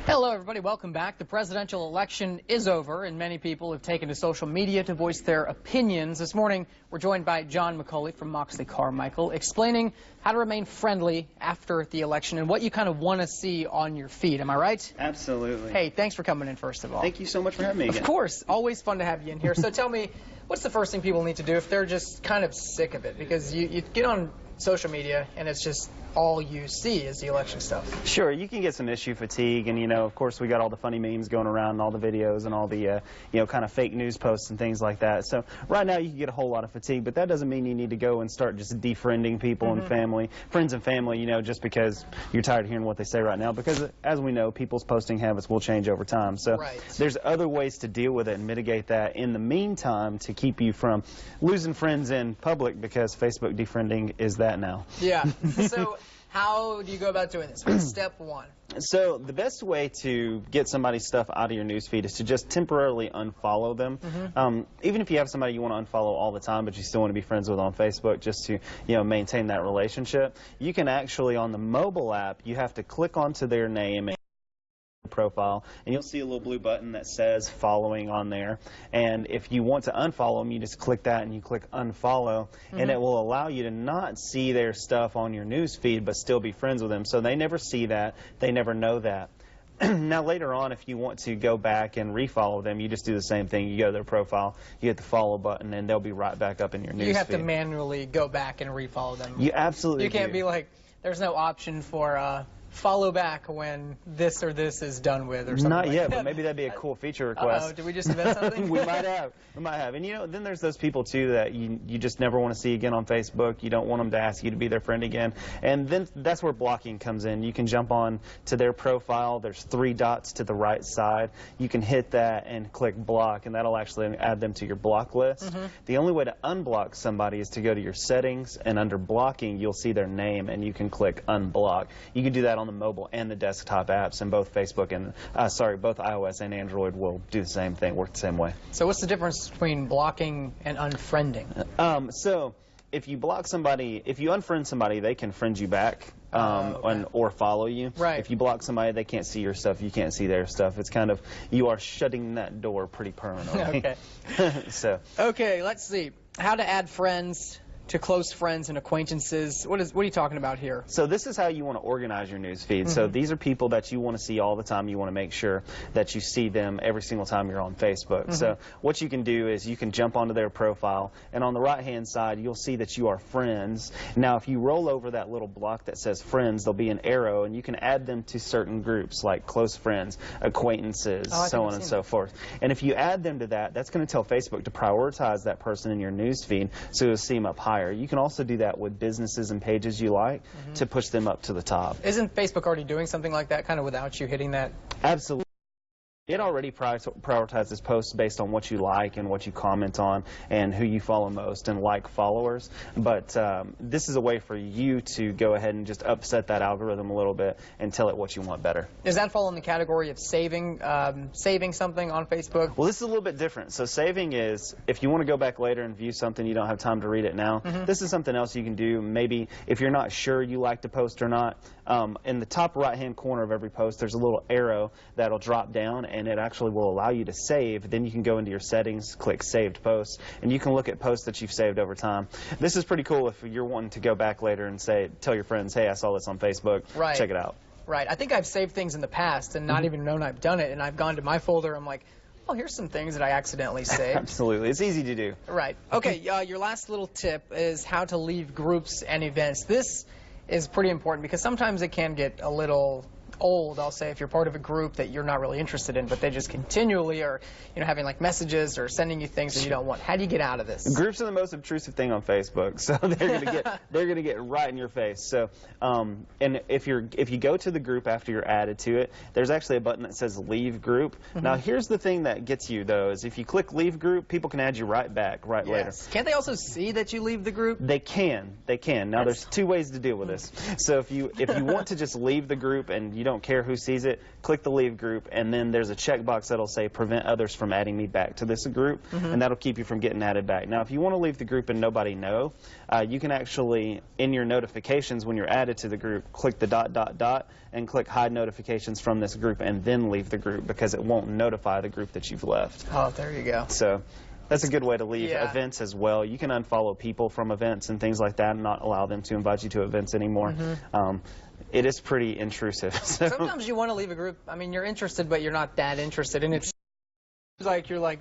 Hello, everybody. Welcome back. The presidential election is over, and many people have taken to social media to voice their opinions. This morning, we're joined by John McCauley from Moxley Carmichael, explaining how to remain friendly after the election and what you kind of want to see on your feed. Am I right? Absolutely. Hey, thanks for coming in, first of all. Thank you so much for having me again. Of course. Always fun to have you in here. So tell me, what's the first thing people need to do if they're just kind of sick of it? Because you get on social media, and it's just all you see is the election stuff. Sure, you can get some issue fatigue, and of course we got all the funny memes going around and all the videos and all the kind of fake news posts and things like that. So right now you can get a whole lot of fatigue, but that doesn't mean you need to go and start just defriending people and friends and family, just because you're tired of hearing what they say right now, because as we know, people's posting habits will change over time. So there's other ways to deal with it and mitigate that in the meantime to keep you from losing friends in public, because Facebook defriending is that now. Yeah. So how do you go about doing this? What's step one? So the best way to get somebody's stuff out of your newsfeed is to just temporarily unfollow them. Even if you have somebody you want to unfollow all the time, but you still want to be friends with on Facebook, just to maintain that relationship, you can actually, on the mobile app, you have to click onto their name and profile, and you'll see a little blue button that says following on there, and if you want to unfollow them, you just click that and you click unfollow, and it will allow you to not see their stuff on your news feed but still be friends with them, so they never see that, they never know that. Now later on, if you want to go back and refollow them, you just do the same thing. You go to their profile, you hit the follow button, and they'll be right back up in your news feed. You have to manually go back and refollow them. You absolutely You can't be like, there's no option for follow back when this or this is done with, or something. Not yet, like but maybe that'd be a cool feature request. Uh-oh, did we just invent something? We might have. We might have. And then there's those people too that you just never want to see again on Facebook. You don't want them to ask you to be their friend again. And then that's where blocking comes in. You can jump on to their profile. There's 3 dots to the right side. You can hit that and click block, and that'll actually add them to your block list. The only way to unblock somebody is to go to your settings, and under blocking, you'll see their name, and you can click unblock. You can do that on the mobile and the desktop apps, and both Facebook and both iOS and Android will do the same thing, work the same way. So what's the difference between blocking and unfriending? So if you block somebody, if you unfriend somebody, they can friend you back or follow you. If you block somebody, they can't see your stuff, you can't see their stuff. It's kind of, you are shutting that door pretty permanently. Okay, let's see. How to add friends to close friends and acquaintances. What are you talking about here? So this is how you want to organize your news feed. So these are people that you want to see all the time. You want to make sure that you see them every single time you're on Facebook. So what you can do is you can jump onto their profile, and on the right-hand side, you'll see that you are friends. Now, if you roll over that little block that says friends, there'll be an arrow, and you can add them to certain groups, like close friends, acquaintances, so on and so forth. And if you add them to that, that's going to tell Facebook to prioritize that person in your news feed, so you'll see them up high. You can also do that with businesses and pages you like to push them up to the top. Isn't Facebook already doing something like that, kind of without you hitting that? Absolutely. It already prioritizes posts based on what you like and what you comment on and who you follow most and like followers. But this is a way for you to go ahead and just upset that algorithm a little bit and tell it what you want better. Does that fall in the category of saving something on Facebook? Well, this is a little bit different. So saving is, if you want to go back later and view something, you don't have time to read it now. This is something else you can do. Maybe if you're not sure you like the post or not, in the top right-hand corner of every post, there's a little arrow that'll drop down, and it actually will allow you to save. Then you can go into your settings, click Saved Posts, and you can look at posts that you've saved over time. This is pretty cool if you're wanting to go back later and tell your friends, hey, I saw this on Facebook, check it out. Right. I think I've saved things in the past and not even known I've done it, and I've gone to my folder, I'm like, oh, here's some things that I accidentally saved. Absolutely. It's easy to do. Right. Okay, your last little tip is how to leave groups and events. This is pretty important because sometimes it can get a little old, I'll say, if you're part of a group that you're not really interested in, but they just continually are, having like messages or sending you things that you don't want. How do you get out of this? Groups are the most obtrusive thing on Facebook, so they're gonna get right in your face. So, and if you go to the group after you're added to it, there's actually a button that says Leave Group. Now, here's the thing that gets you though: is if you click Leave Group, people can add you right back later. Can't they also see that you leave the group? They can. Now, there's 2 ways to deal with this. So if you want to just leave the group and you don't don't care who sees it, click the leave group, and then there's a checkbox that'll say prevent others from adding me back to this group, and that'll keep you from getting added back. Now, if you want to leave the group and nobody know, you can actually, in your notifications when you're added to the group, click the ... and click hide notifications from this group and then leave the group, because it won't notify the group that you've left. Oh, there you go. So that's a good way to leave Yeah. events as well. You can unfollow people from events and things like that and not allow them to invite you to events anymore. It is pretty intrusive. So. Sometimes you want to leave a group. I mean, you're interested, but you're not that interested. And it's like you're like,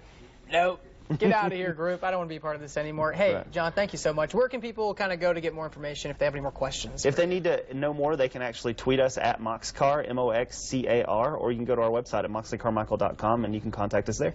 nope, get out of here, group. I don't want to be part of this anymore. Hey, Right. John, thank you so much. Where can people kind of go to get more information if they have any more questions? If they need to know more, they can actually tweet us at Moxcar, MOXCAR, or you can go to our website at moxleycarmichael.com and you can contact us there.